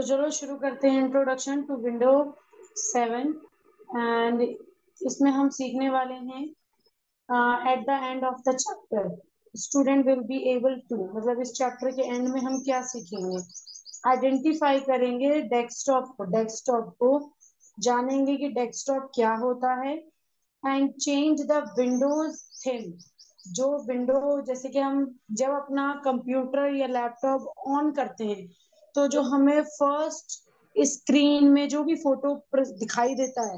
तो चलो शुरू करते हैं। इंट्रोडक्शन टू विंडो 7 एंड इसमें हम सीखने वाले हैं at the end of the chapter student will be able to, मतलब इस चैप्टर के एंड में हम क्या सीखेंगे, आइडेंटिफाई करेंगे डेस्कटॉप को जानेंगे कि डेस्कटॉप क्या होता है and change the Windows theme. जो विंडो जैसे कि हम जब अपना कंप्यूटर या लैपटॉप ऑन करते हैं तो जो हमें फर्स्ट स्क्रीन में जो भी फोटो दिखाई देता है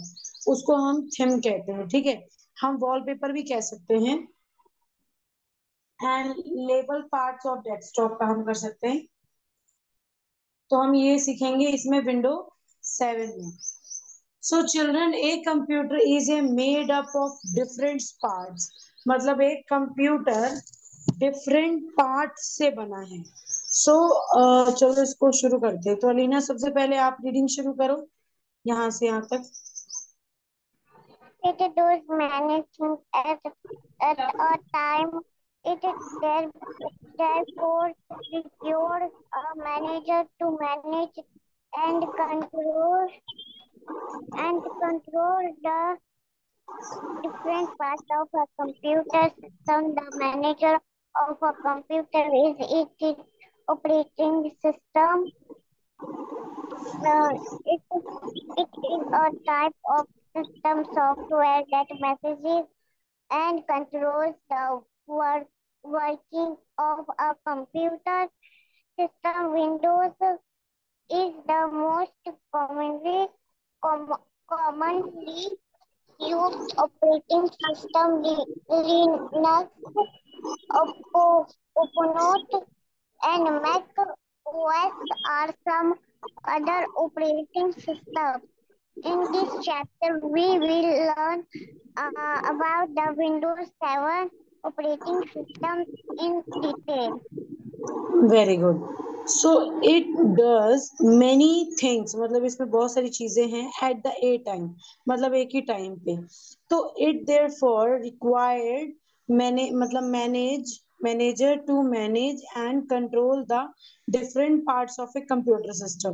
उसको हम थीम कहते हैं। ठीक है, हम वॉलपेपर भी कह सकते हैं। And label parts of desktop का हम कर सकते हैं। तो हम ये सीखेंगे इसमें विंडो 7 में। So children, a computer is a made up of different parts, मतलब एक कंप्यूटर डिफरेंट पार्ट्स से बना है। चलो इसको शुरू करते हैं। तो अलीना, सबसे पहले आप रीडिंग शुरू करो यहाँ से यहाँ तक। It does many things at a time. Therefore requires a manager to manage and control the different parts of a computer system. The manager of a computer is its operating system. It is a type of system software that manages and controls the working of a computer system. Windows is the most com- commonly used operating system. Linux, Ubuntu, and Mac OS are some other operating systems. In this chapter, we will learn about the Windows 7 operating system in detail. Very good. So it does many things, मतलब इसमें बहुत सारी चीजें हैं। At the A time, मतलब एक ही time पे। तो it therefore required manager to manage and control the different parts of a computer system,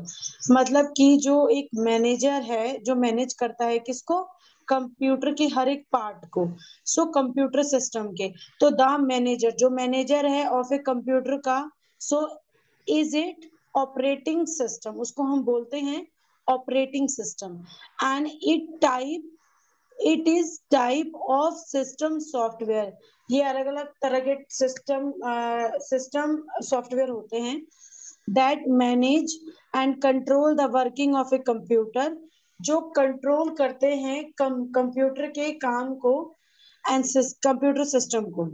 मतलब कि जो एक मैनेजर है जो मैनेज करता है किसको, कंप्यूटर के हर एक पार्ट को। कंप्यूटर सिस्टम के, तो द मैनेजर जो मैनेजर है ऑफ ए कंप्यूटर का, so is it operating system, उसको हम बोलते हैं operating system. And it is type of system software. ये अलग अलग तरह के सिस्टम सॉफ्टवेयर होते हैं that manage and control the working of a computer, जो कंट्रोल करते हैं कंप्यूटर के काम को एंड कंप्यूटर सिस्टम को।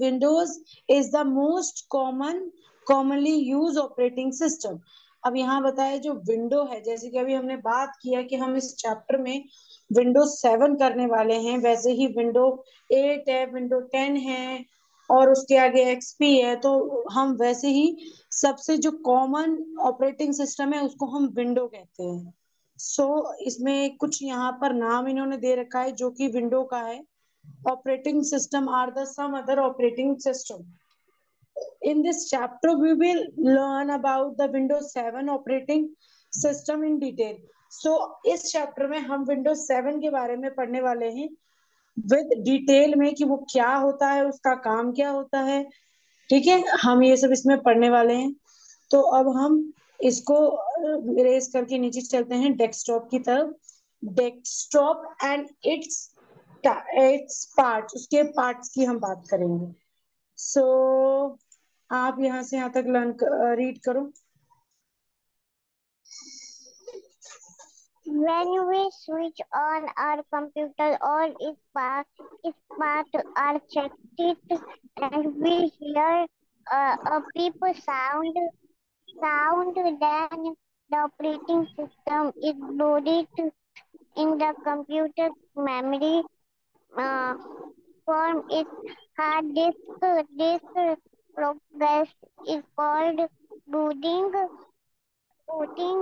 Windows is the most commonly used operating system। अब यहाँ बताया जो विंडो है, जैसे कि अभी हमने बात किया कि हम इस चैप्टर में विंडो 7 करने वाले हैं, वैसे ही विंडो 8 है, विंडो 10 है और उसके आगे एक्सपी है। तो हम वैसे ही सबसे जो कॉमन ऑपरेटिंग सिस्टम है उसको हम विंडो कहते हैं। इसमें कुछ यहाँ पर नाम इन्होंने दे रखा है जो कि विंडो का है। Operating system are the some other operating system. In this chapter we will learn about the Windows 7 operating system in detail. इस चैप्टर में हम Windows 7 के बारे में पढ़ने वाले हैं विद डिटेल में कि वो क्या होता है, उसका काम क्या होता है। ठीक है, हम ये सब इसमें पढ़ने वाले हैं। तो अब हम इसको इरेज करके नीचे चलते हैं डेस्कटॉप की तरफ। डेस्कटॉप एंड इट्स पार्ट्स, उसके पार्ट्स की हम बात करेंगे। आप यहाँ से यहाँ तक रीड करो। When we switch on our computer, all its parts are checked, and we hear a beep sound. Then the operating system is loaded in the computer's memory. Uh, from its hard disk. This progress is called booting. Booting.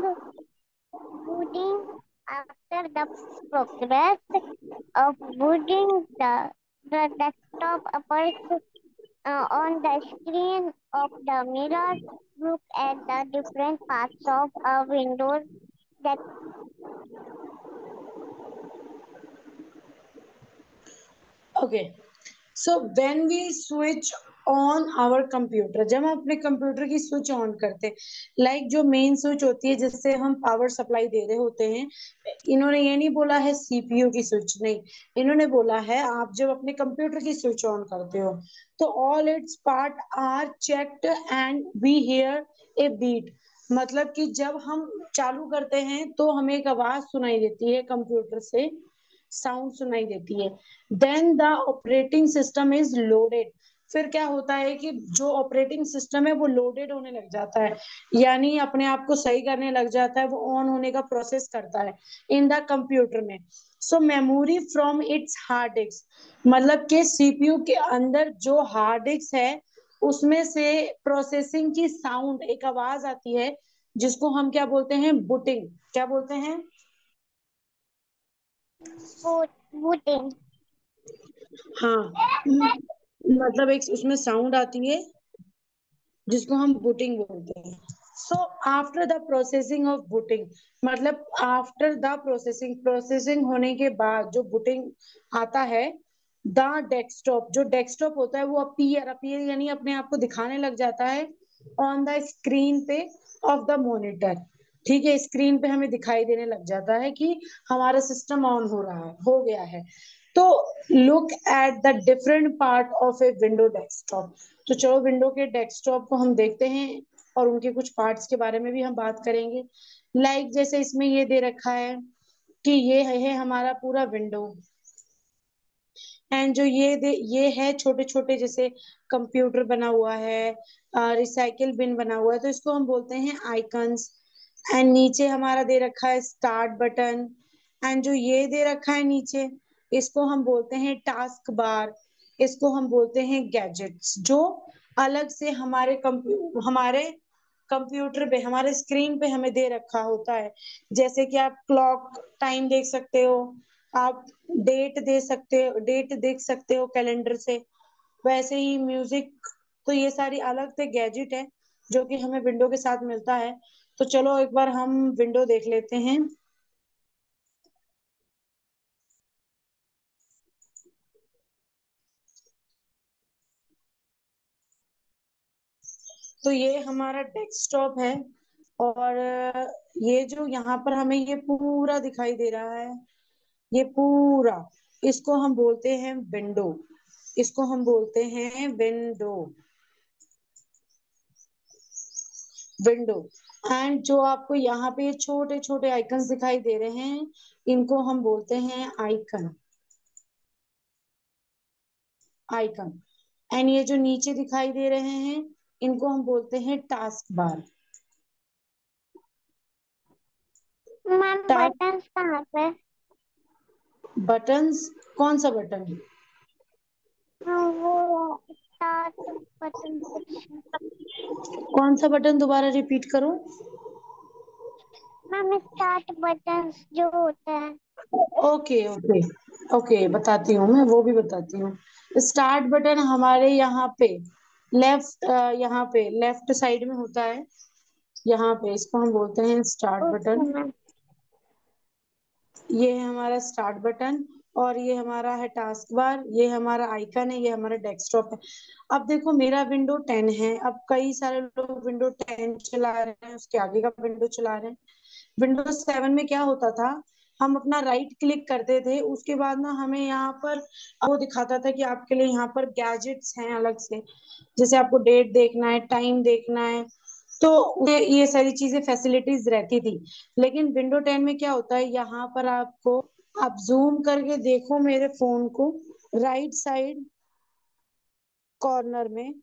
Booting. After the progress of booting, the desktop appears On the screen of the mirror, look at the different parts of a window that okay, so when we switch on our computer, जब हम अपने computer की switch on करते हैं, like जो main switch होती है जिससे हम पावर सप्लाई दे रहे होते हैं, इन्होंने ये नहीं बोला है सीपीयू की स्विच, नहीं, इन्होंने बोला है आप जब अपने कंप्यूटर की स्विच ऑन करते हो तो all its part are checked and we hear a beat. मतलब कि जब हम चालू करते हैं तो हमें एक आवाज सुनाई देती है, कंप्यूटर से साउंड सुनाई देती है। Then the operating system is loaded. फिर क्या होता है कि जो ऑपरेटिंग सिस्टम है वो लोडेड होने लग जाता है, यानी अपने आप को सही करने लग जाता है, वो ऑन होने का प्रोसेस करता है इन द कंप्यूटर में। So memory from its hard disk, मतलब कि सीपीयू के अंदर जो हार्ड डिस्क है उसमें से प्रोसेसिंग की साउंड, एक आवाज आती है जिसको हम क्या बोलते हैं, बुटिंग, क्या बोलते हैं? booting. हाँ, मतलब एक उसमें साउंड आती है जिसको हम बूटिंग बोलते हैं। So after the processing of booting, मतलब आफ्टर द प्रोसेसिंग, प्रोसेसिंग होने के बाद जो बूटिंग आता है, द डेस्कटॉप, जो डेस्कटॉप होता है वो अपीयर अपीयर यानी अपने आप को दिखाने लग जाता है ऑन द स्क्रीन पे ऑफ द मॉनिटर। ठीक है, स्क्रीन पे हमें दिखाई देने लग जाता है कि हमारा सिस्टम ऑन हो रहा है, हो गया है। तो look at the different part of a window desktop. तो चलो विंडो के डेस्कटॉप को हम देखते हैं और उनके कुछ पार्ट्स के बारे में भी हम बात करेंगे। लाइक जैसे इसमें ये दे रखा है कि ये है हमारा पूरा विंडो, एंड जो ये है छोटे छोटे जैसे कंप्यूटर बना हुआ है, रिसाइकिल बिन बना हुआ है, तो इसको हम बोलते हैं आइकन्स। एंड नीचे हमारा दे रखा है स्टार्ट बटन, एंड जो ये दे रखा है नीचे, इसको हम बोलते हैं टास्क बार, इसको हम बोलते हैं गैजेट्स, जो अलग से हमारे कंप्यूटर पे, हमारे स्क्रीन पे हमें दे रखा होता है। जैसे कि आप क्लॉक टाइम देख सकते हो, आप डेट देख सकते हो कैलेंडर से, वैसे ही म्यूजिक। तो ये सारी अलग से गैजेट है जो कि हमें विंडो के साथ मिलता है। तो चलो एक बार हम विंडो देख लेते हैं। तो ये हमारा डेस्कटॉप है, और ये जो यहाँ पर हमें ये पूरा दिखाई दे रहा है, ये पूरा, इसको हम बोलते हैं विंडो, इसको हम बोलते हैं विंडो, विंडो। एंड जो आपको यहाँ पे छोटे छोटे आइकन्स दिखाई दे रहे हैं, इनको हम बोलते हैं आइकन, आइकन। एंड ये जो नीचे दिखाई दे रहे हैं, इनको हम बोलते हैं task bar. Ma'am task buttons कहाँ पे? बटन्स, कौन सा बटन? हाँ, वो स्टार्ट बटन कुछ। कौन सा बटन, दोबारा रिपीट करो। मैम स्टार्ट बटन्स जो होते हैं। ओके ओके ओके, बताती हूँ, मैं वो भी बताती हूँ। स्टार्ट बटन हमारे यहाँ पे लेफ्ट, यहाँ पे लेफ्ट साइड में होता है, यहाँ पे इसको हम बोलते हैं स्टार्ट ओके बटन। मैम। ये है हमारा स्टार्ट बटन, और ये हमारा है टास्क बार, ये हमारा आइकन है, ये हमारा डेस्कटॉप है। अब देखो मेरा विंडो 10 है, अब कई सारे लोग विंडो 10 चला रहे हैं, उसके आगे का विंडो चला रहे हैं। विंडोज 7 में क्या होता था, हम अपना राइट क्लिक करते थे, उसके बाद ना हमें यहाँ पर वो दिखाता था कि आपके लिए यहाँ पर गैजेट्स हैं अलग से, जैसे आपको डेट देखना है, टाइम देखना है, तो ये सारी चीजें फैसिलिटीज रहती थी। लेकिन विंडो 10 में क्या होता है, यहाँ पर आपको, आप जूम करके देखो मेरे फोन को, राइट साइड कॉर्नर में,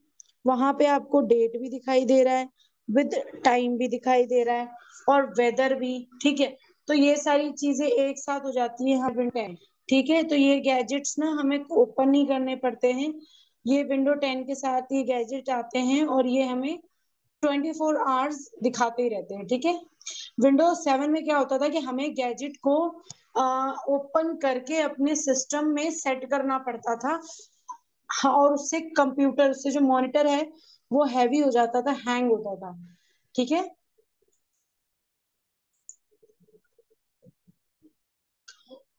वहां पे आपको डेट भी दिखाई दे रहा है, विद टाइम भी दिखाई दे रहा है, और वेदर भी। ठीक है, तो ये सारी चीजें एक साथ हो जाती है हर विंडो 10। ठीक है, तो ये गैजेट्स ना हमें ओपन नहीं करने पड़ते हैं, ये विंडो 10 के साथ ये गैजेट आते हैं, और ये हमें 24 आवर्स दिखाते ही रहते हैं। ठीक है, विंडोज 7 में क्या होता था कि हमें गैजेट को ओपन करके अपने सिस्टम में सेट करना पड़ता था, हाँ, और उससे कंप्यूटर से जो मॉनिटर है वो हैवी हो जाता था, हैंग होता था। ठीक है।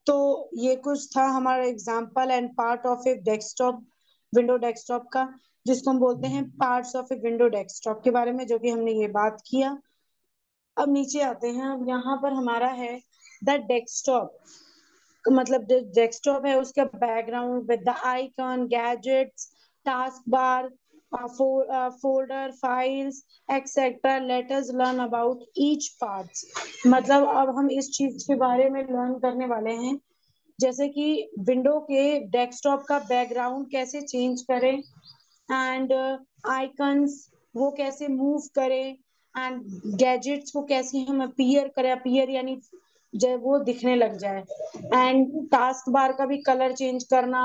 तो ये कुछ था हमारा example and part of A desktop, window desktop का, जिसको हम बोलते हैं parts of a window desktop के बारे में, जो कि हमने ये बात किया। अब नीचे आते हैं। अब यहाँ पर हमारा है द डेस्कटॉप, मतलब डेस्कटॉप है उसका background with the icon, gadgets, task bar, folder, files etcetera. Let us learn about each parts. मतलब अब हम इस चीज के बारे में लर्न करने वाले हैं, जैसे कि विंडो के डेस्कटॉप का बैकग्राउंड कैसे चेंज करें, एंड आइकन्स वो कैसे मूव करें, एंड गैजेट्स को कैसे हम अपीयर करें, अपीयर यानी जब वो दिखने लग जाए, एंड टास्क बार का भी कलर चेंज करना,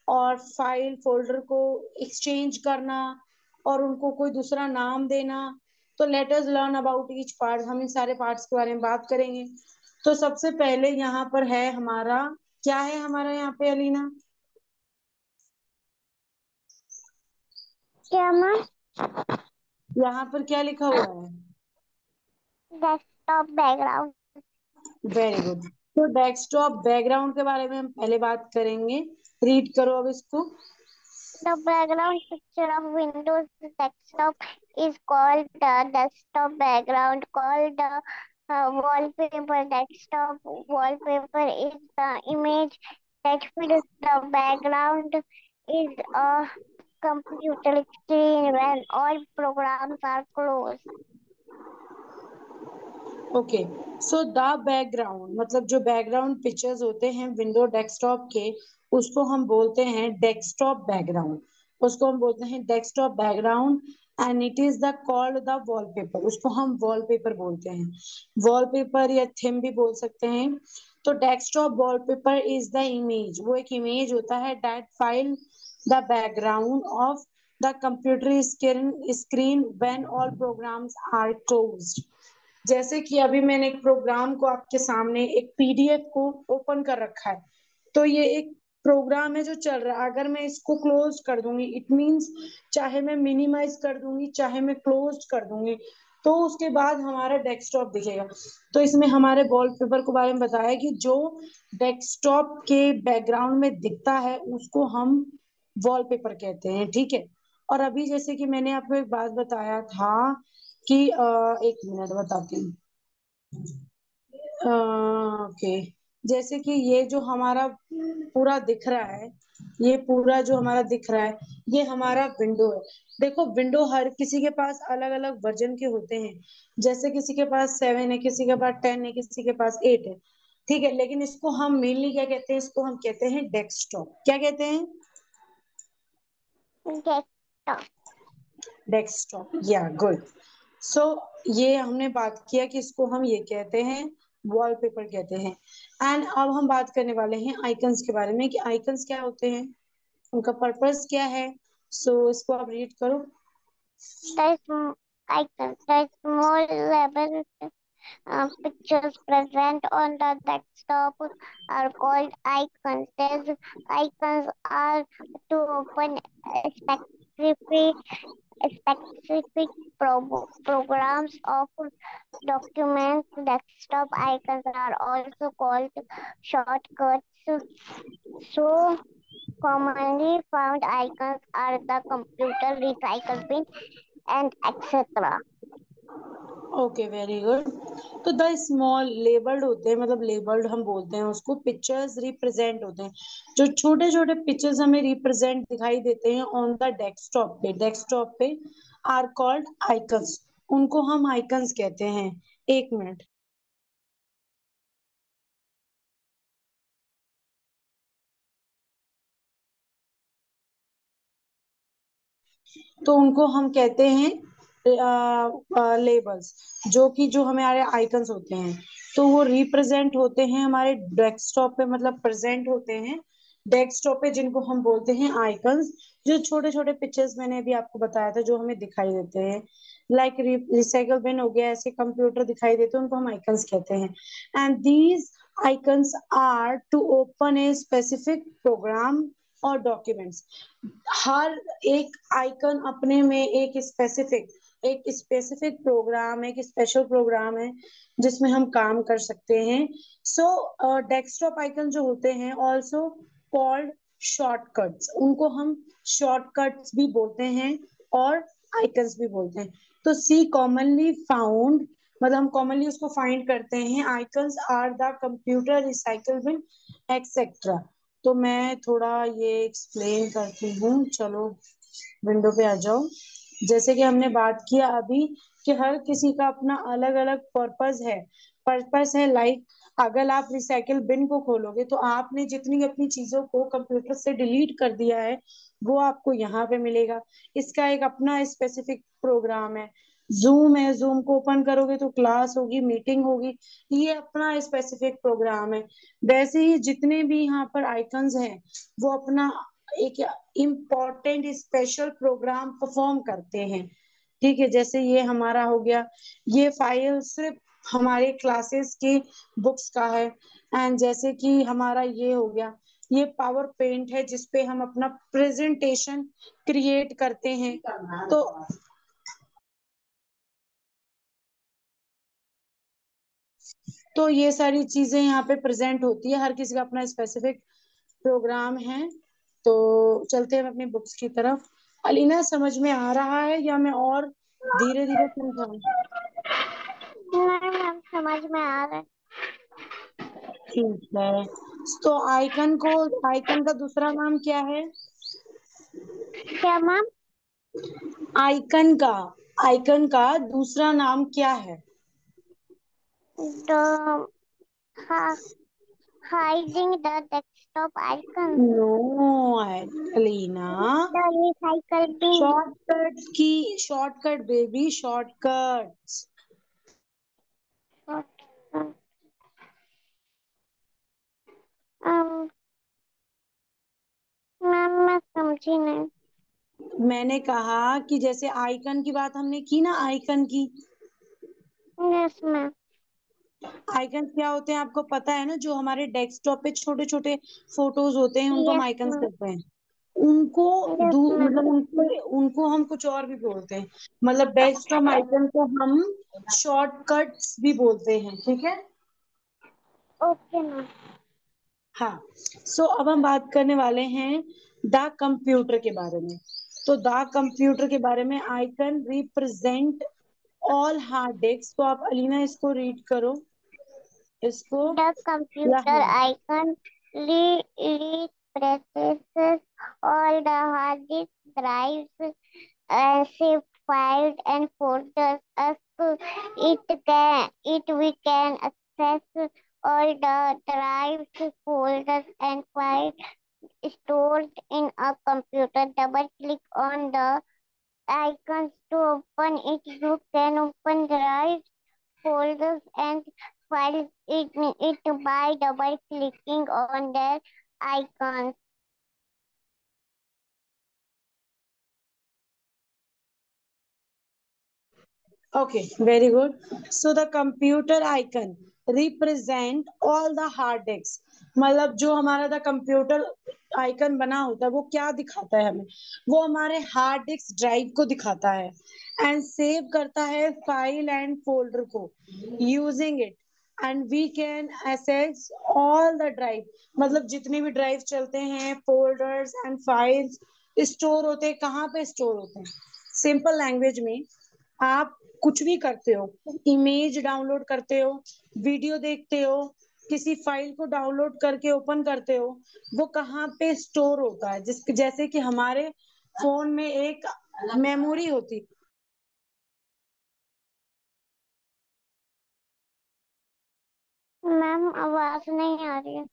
और फाइल फोल्डर को एक्सचेंज करना, और उनको कोई दूसरा नाम देना। तो let us learn about each part. हम इन सारे पार्ट्स के बारे में बात करेंगे। तो सबसे पहले यहाँ पर है हमारा, क्या है हमारा यहाँ पे अलीना? क्या मैम? यहाँ पर क्या लिखा हुआ है? Desktop background. Very good. तो डेस्कटॉप बैकग्राउंड के बारे में हम पहले बात करेंगे। रीड करो अब इसको। The background picture of Windows desktop is called the desktop background. Called the wallpaper. Desktop wallpaper is the image that fills the background. Is a computer screen when all programs are closed. Okay. So the background, मतलब जो background pictures होते हैं window desktop के, उसको हम बोलते हैं desktop background. उसको हम बोलते हैं desktop background. And it is the called the wallpaper. उसको हम वॉलपेपर बोलते हैं, वॉलपेपर या थीम भी बोल सकते हैं। तो desktop wallpaper is the image, वो एक इमेज होता है that file the background of the computer screen when all programs are closed. जैसे कि अभी मैंने एक प्रोग्राम को आपके सामने, एक पीडीएफ को ओपन कर रखा है, तो ये एक प्रोग्राम है जो चल रहा है। अगर मैं इसको क्लोज कर दूंगी, इट मींस चाहे मैं मिनिमाइज कर दूंगी, चाहे मैं क्लोज कर दूंगी, तो उसके बाद हमारा डेस्कटॉप दिखेगा। तो इसमें हमारे वॉलपेपर के बारे में बताया कि जो डेस्कटॉप के बैकग्राउंड में दिखता है उसको हम वॉलपेपर कहते हैं। ठीक है। और अभी जैसे कि मैंने आपको एक बात बताया था कि एक मिनट बताती हूँ। ओके। जैसे कि ये जो हमारा पूरा दिख रहा है, ये पूरा जो हमारा दिख रहा है, ये हमारा विंडो है। देखो, विंडो हर किसी के पास अलग अलग वर्जन के होते हैं। जैसे किसी के पास 7 है, किसी के पास 10 है, किसी के पास 8 है। ठीक है। लेकिन इसको हम मेनली क्या कहते हैं? इसको हम कहते हैं डेस्कटॉप। क्या कहते हैं? Desktop. डेस्कटॉप, या गुड। सो ये हमने बात किया कि इसको हम ये कहते हैं, वॉलपेपर कहते हैं। एंड अब हम बात करने वाले हैं आइकन्स के बारे में, कि आइकन्स क्या होते हैं, उनका पर्पस क्या है। इसको आप रीड करो। The icon. The small label pictures present on the desktop are called icons. These icons are to open a specific programs of documents. Desktop icons are also called shortcuts. So commonly found icons are the computer recycle bin and etc. Okay, very good. तो the small labelled होते हैं, मतलब labelled हम बोलते हैं उसको, pictures represent होते हैं। जो छोटे छोटे पिक्चर्स हमें रिप्रेजेंट दिखाई देते हैं ऑन द डेस्कटॉप पे आर कॉल्ड आइकन्स। उनको हम आइकन्स कहते हैं। एक मिनट। तो उनको हम कहते हैं लेबल्स, जो कि जो हमारे आइकन्स होते हैं। तो वो रिप्रेजेंट होते हैं हमारे डेस्कटॉप पे, मतलब प्रेजेंट होते हैं डेस्कटॉप पे, जिनको हम बोलते हैं आइकन्स। जो छोटे छोटे पिक्चर्स मैंने अभी आपको बताया था जो हमें दिखाई देते हैं, लाइक रिसाइकल बिन हो गया, ऐसे कंप्यूटर दिखाई देते हैं, उनको हम आइकन्स कहते हैं। And these icons are to open a specific program और डॉक्यूमेंट्स। हर एक आइकन अपने में एक स्पेसिफिक प्रोग्राम है, एक स्पेशल प्रोग्राम है जिसमें हम काम कर सकते हैं। सो डेस्कटॉप आइकन जो होते हैं ऑल्सो कॉल्ड शॉर्टकट्स, उनको हम शॉर्टकट्स भी बोलते हैं और आइकन्स भी बोलते हैं। तो सी कॉमनली फाउंड, मतलब हम कॉमनली उसको फाइंड करते हैं। Icons are the computer recycle bin etcetera. तो मैं थोड़ा ये एक्सप्लेन करती हूँ, चलो विंडो पे आ जाओ। जैसे कि हमने बात किया अभी कि हर किसी का अपना अलग अलग पर्पस है। लाइक अगर आप रिसाइकिल बिन को खोलोगे तो आपने जितनी अपनी चीजों को कंप्यूटर से डिलीट कर दिया है वो आपको यहाँ पे मिलेगा। इसका एक अपना स्पेसिफिक प्रोग्राम है, जूम को ओपन करोगे तो क्लास होगी, मीटिंग होगी, ये अपना स्पेसिफिक प्रोग्राम है। वैसे ही जितने भी यहाँ पर आइकन्स हैं वो अपना एक इम्पोर्टेंट स्पेशल प्रोग्राम परफॉर्म करते हैं। ठीक है, जैसे ये हमारा हो गया, ये फाइल सिर्फ हमारे क्लासेस की बुक्स का है। एंड जैसे कि हमारा ये हो गया, ये पावर पेंट है जिसपे हम अपना प्रेजेंटेशन क्रिएट करते हैं। तो ये सारी चीजें यहाँ पे प्रेजेंट होती है, हर किसी का अपना स्पेसिफिक प्रोग्राम है। तो चलते हैं अपनी बुक्स की तरफ। अलीना, समझ में आ रहा है या मैं और धीरे धीरे समझाऊं? नहीं मैम, समझ में आ रहा है। ठीक है। तो आइकन का दूसरा नाम क्या है? क्या मैम? आइकन का आइकन का दूसरा नाम क्या है? The hiding the desktop icon. No Alina, The recycle bin. Shortcut baby, shortcut. um, ma'am मैं समझी नहीं। मैंने कहा कि जैसे आइकन की बात हमने की ना, आइकन की, यस मैम। आइकन क्या होते हैं आपको पता है ना? जो हमारे डेस्कटॉप पे छोटे छोटे फोटोज होते हैं उनको हम यस आइकन्स मैम। कहते हैं। उनको यस मैम। मतलब उनको हम कुछ और भी बोलते हैं। मतलब डेस्कटॉप आइकन को हम शॉर्टकट्स भी बोलते हैं, ठीक है। Okay ma'am. हाँ, सो अब हम बात करने वाले हैं द कंप्यूटर के बारे में। तो द कंप्यूटर के बारे में, icon represent all hard disk. तो आप अलीना इसको रीड करो, इसको, The या computer हाँ, icon represents all the hard disk drives, save files and folders. As we can access all the drives, folders and files stored in a computer. Double click on the icons to open it. You can open drives, folders and files it by double clicking on their icons. Okay, very good. So the computer icon represent all the hard disk. मतलब जो हमारा the computer icon बना होता है वो क्या दिखाता है हमें? वो हमारे हार्ड डिस्क ड्राइव को दिखाता है एंड सेव करता है फाइल एंड फोल्डर को using it. And we can access all the drive, मतलब जितने भी ड्राइव चलते हैं, फोल्डर्स एंड फाइल्स स्टोर होते हैं। कहाँ पे स्टोर होते हैं? सिंपल लैंग्वेज में, आप कुछ भी करते हो, इमेज डाउनलोड करते हो, वीडियो देखते हो, किसी फाइल को डाउनलोड करके ओपन करते हो, वो कहाँ पे स्टोर होता है? जैसे कि हमारे फोन में एक मेमोरी होती। मैम आवाज नहीं आ रही है।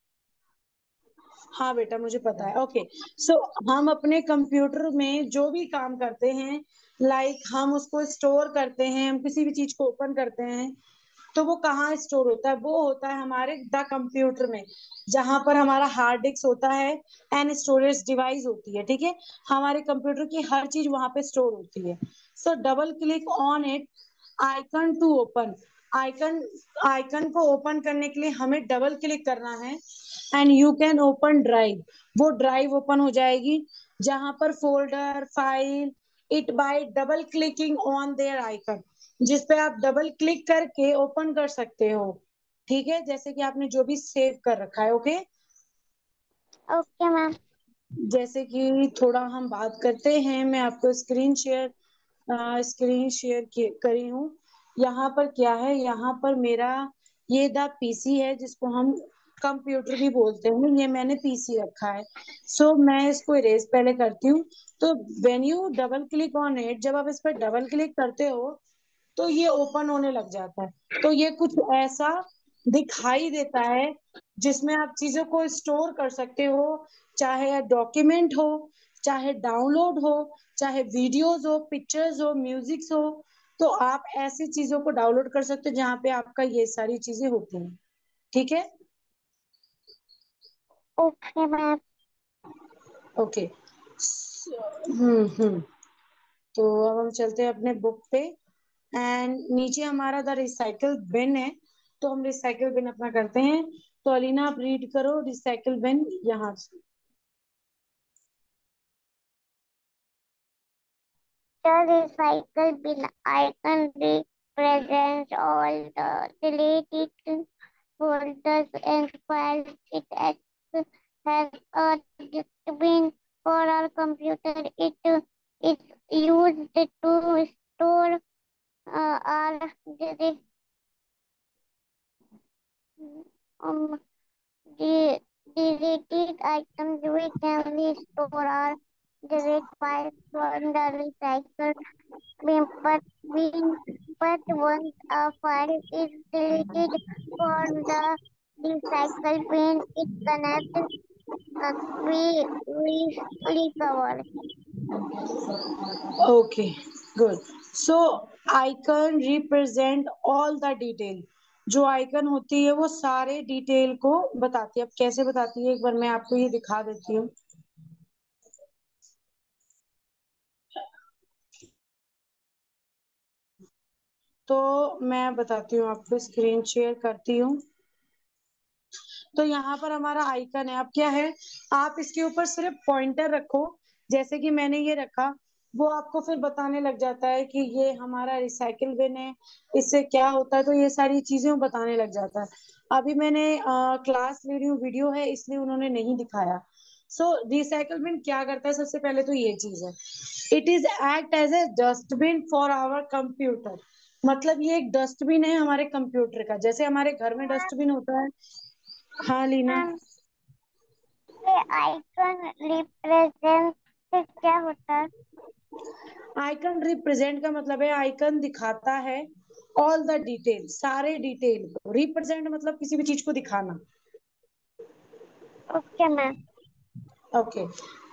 हाँ बेटा, मुझे पता है। ओके, सो हम अपने कंप्यूटर में जो भी काम करते हैं, लाइक हम उसको स्टोर करते हैं, हम किसी भी चीज को ओपन करते हैं, तो वो कहाँ स्टोर होता है? वो होता है हमारे द कंप्यूटर में, जहां पर हमारा हार्ड डिस्क होता है एंड स्टोरेज डिवाइस होती है। ठीक है, हमारे कंप्यूटर की हर चीज वहां पे स्टोर होती है। So double click on it icon to open. Icon icon को ओपन करने के लिए हमें डबल क्लिक करना है। And you can open drive, वो ड्राइव ओपन हो जाएगी जहां पर folder, file, it by double clicking on their icon, जिसपे आप डबल क्लिक करके ओपन कर सकते हो। ठीक है, जैसे कि आपने जो भी सेव कर रखा है। Okay, okay ma'am. जैसे कि थोड़ा हम बात करते हैं, मैं आपको स्क्रीन शेयर करी हूँ। यहाँ पर क्या है, यहाँ पर मेरा ये द पीसी है, जिसको हम कंप्यूटर भी बोलते हैं, ये मैंने पीसी रखा है। सो मैं इसको इरेज पहले करती हूँ। तो when U double click on it, जब आप इस पर डबल क्लिक करते हो तो ये ओपन होने लग जाता है। तो ये कुछ ऐसा दिखाई देता है जिसमें आप चीजों को स्टोर कर सकते हो, चाहे डॉक्यूमेंट हो, चाहे डाउनलोड हो, चाहे वीडियोस हो, पिक्चर्स हो, म्यूजिक्स हो। तो आप ऐसी चीजों को डाउनलोड कर सकते हो जहाँ पे आपका ये सारी चीजें होती हैं। ठीक है, ओके मैम। ओके। हम्म। तो अब हम चलते हैं अपने बुक पे, एंड नीचे हमारा द रिसाइकल बिन है। तो हम रिसाइकल बिन अपना करते हैं। तो अलीना, आप रीड करो रिसाइकल बिन यहाँ से। The recycle bin icon represents all the deleted folders and files. It acts as a dustbin for our computer. It is used to store our um, the deleted items. We can restore our delete files from the recycle but when but once a file is deleted from the recycle bin, it cannot be recovered. Okay, good. So icon represent all the detail. जो icon होती है वो सारे detail को बताती है। अब कैसे बताती है, एक बार मैं आपको ये दिखा देती हूँ। तो मैं बताती हूँ आपको, स्क्रीन शेयर करती हूँ। तो यहाँ पर हमारा आइकन है। अब क्या है, आप इसके ऊपर सिर्फ पॉइंटर रखो, जैसे कि मैंने ये रखा, वो आपको फिर बताने लग जाता है कि ये हमारा रिसाइकिल बिन है, इससे क्या होता है। तो ये सारी चीजें वो बताने लग जाता है। अभी मैंने क्लास ले रही हूँ, वीडियो है, इसलिए उन्होंने नहीं दिखाया। सो रिसाइकिल बिन क्या करता है, सबसे पहले तो ये चीज है, it is act as a dustbin for our computer. मतलब ये एक डस्टबिन है हमारे कंप्यूटर का, जैसे हमारे घर में डस्टबिन होता है। हाँ लीना। मैम, ये आइकन रिप्रेजेंट क्या होता है? आइकन रिप्रेजेंट का मतलब है, आइकन दिखाता है ऑल द डिटेल, सारे डिटेल को। रिप्रेजेंट मतलब किसी भी चीज को दिखाना। Okay ma'am. Okay,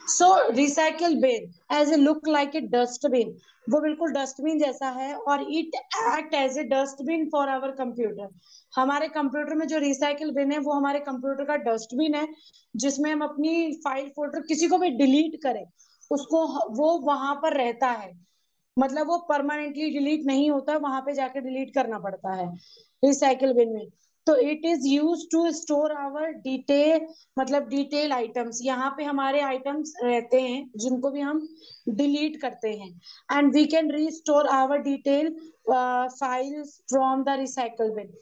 so recycle bin as a look like a dustbin, वो बिल्कुल डस्टबिन जैसा है, और it act as a dustbin for our computer. हमारे कंप्यूटर में जो रिसाइकल बिन है वो हमारे कंप्यूटर का डस्टबिन है, जिसमें हम अपनी फाइल फोल्डर किसी को भी डिलीट करें, उसको वो वहां पर रहता है। मतलब वो परमानेंटली डिलीट नहीं होता, वहां पे जाकर डिलीट करना पड़ता है रिसाइकिल बिन में। तो it is use to store our detail, मतलब डिटेल आइटम्स। यहाँ पे हमारे आइटम्स रहते हैं जिनको भी हम डिलीट करते हैं। And we can restore our detail files from the recycle bin.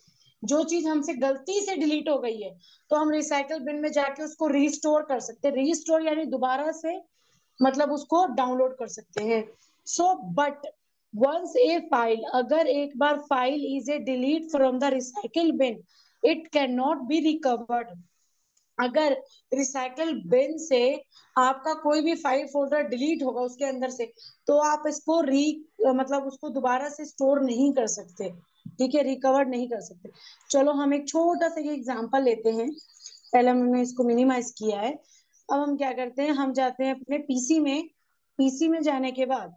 जो चीज हमसे गलती से डिलीट हो गई है, तो हम रिसाइकल बिन में जाके उसको रीस्टोर कर सकते हैं। रीस्टोर यानी दोबारा से, मतलब उसको डाउनलोड कर सकते हैं। So but once a file, अगर एक बार file is a delete from the recycle bin, it can not be recovered. अगर रिसाइकल बिन से आपका कोई भी फाइल फोल्डर डिलीट होगा उसके अंदर से, तो आप इसको मतलब उसको दोबारा से स्टोर नहीं कर सकते। ठीक है, रिकवर नहीं कर सकते। चलो हम एक छोटा सा एग्जांपल लेते हैं। पहले हमने इसको मिनिमाइज किया है। अब हम क्या करते हैं, हम जाते हैं अपने पीसी में। पीसी में जाने के बाद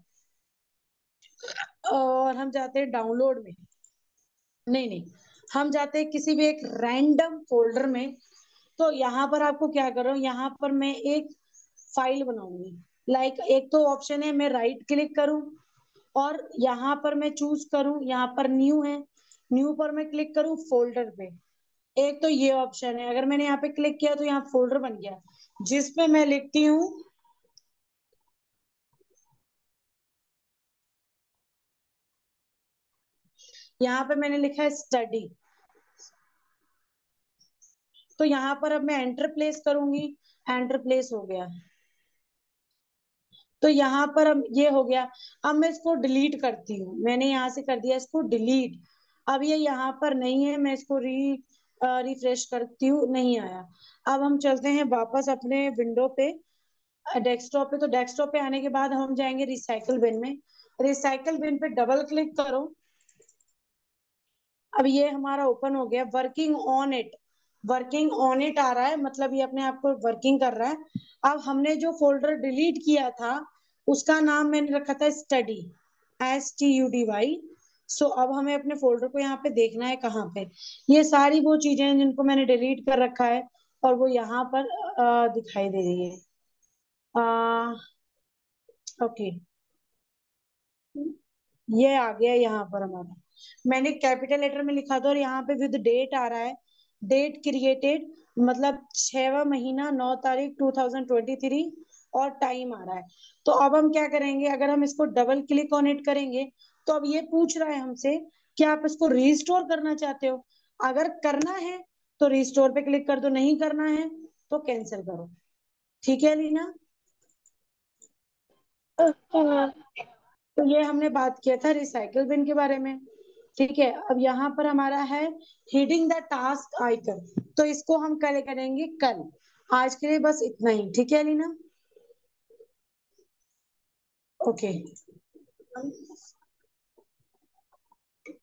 और हम जाते हैं डाउनलोड में। नहीं नहीं, हम जाते हैं किसी भी एक रैंडम फोल्डर में। तो यहाँ पर आपको क्या करो, यहाँ पर मैं एक फाइल बनाऊंगी। लाइक एक तो ऑप्शन है, मैं राइट क्लिक करूं और यहाँ पर मैं चूज करूं, यहाँ पर न्यू है, न्यू पर मैं क्लिक करूं फोल्डर पे। एक तो ये ऑप्शन है, अगर मैंने यहाँ पे क्लिक किया तो यहाँ फोल्डर बन गया जिसपे मैं लिखती हूँ, यहाँ पे मैंने लिखा है स्टडी। तो यहाँ पर अब मैं एंटर प्लेस करूंगी, एंटर प्लेस हो गया। तो यहाँ पर अब ये हो गया। अब मैं इसको डिलीट करती हूँ, मैंने यहाँ से कर दिया इसको डिलीट। अब ये यहाँ पर नहीं है, मैं इसको रिफ्रेश करती हूँ, नहीं आया। अब हम चलते हैं वापस अपने विंडो पे, डेस्कटॉप पे। तो डेस्कटॉप पे आने के बाद हम जाएंगे रिसाइकल बिन में। रिसाइकल बिन पे डबल क्लिक करो। अब ये हमारा ओपन हो गया, working on it. Working on it आ रहा है, मतलब ये अपने आप को वर्किंग कर रहा है। अब हमने जो फोल्डर डिलीट किया था उसका नाम मैंने रखा था स्टडी, STUDY। सो अब हमें अपने फोल्डर को यहाँ पे देखना है कहाँ पे। ये सारी वो चीजें हैं जिनको मैंने डिलीट कर रखा है और वो यहाँ पर दिखाई दे रही है। ओके, ये आ गया यहाँ पर हमारा। मैंने कैपिटल लेटर में लिखा था और यहाँ पे विद डेट आ रहा है। डेट क्रिएटेड, मतलब 6वां महीना 9 तारीख 2023, और टाइम आ रहा है। तो अब हम क्या करेंगे, अगर हम इसको डबल क्लिक ऑन इट करेंगे तो अब ये पूछ रहा है हमसे कि आप इसको रिस्टोर करना चाहते हो। अगर करना है तो रिस्टोर पे क्लिक कर दो, नहीं करना है तो कैंसिल करो। ठीक है लीना? Okay ma'am. तो ये हमने बात किया था रिसाइकल बिन के बारे में। ठीक है, अब यहाँ पर हमारा है हीडिंग द टास्क आइकन। तो इसको हम कल करेंगे कल। आज के लिए बस इतना ही, ठीक है लीना? ओके,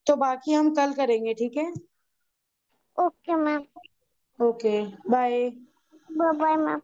तो बाकी हम कल करेंगे, ठीक है? Okay ma'am. Okay, bye. Bye bye ma'am.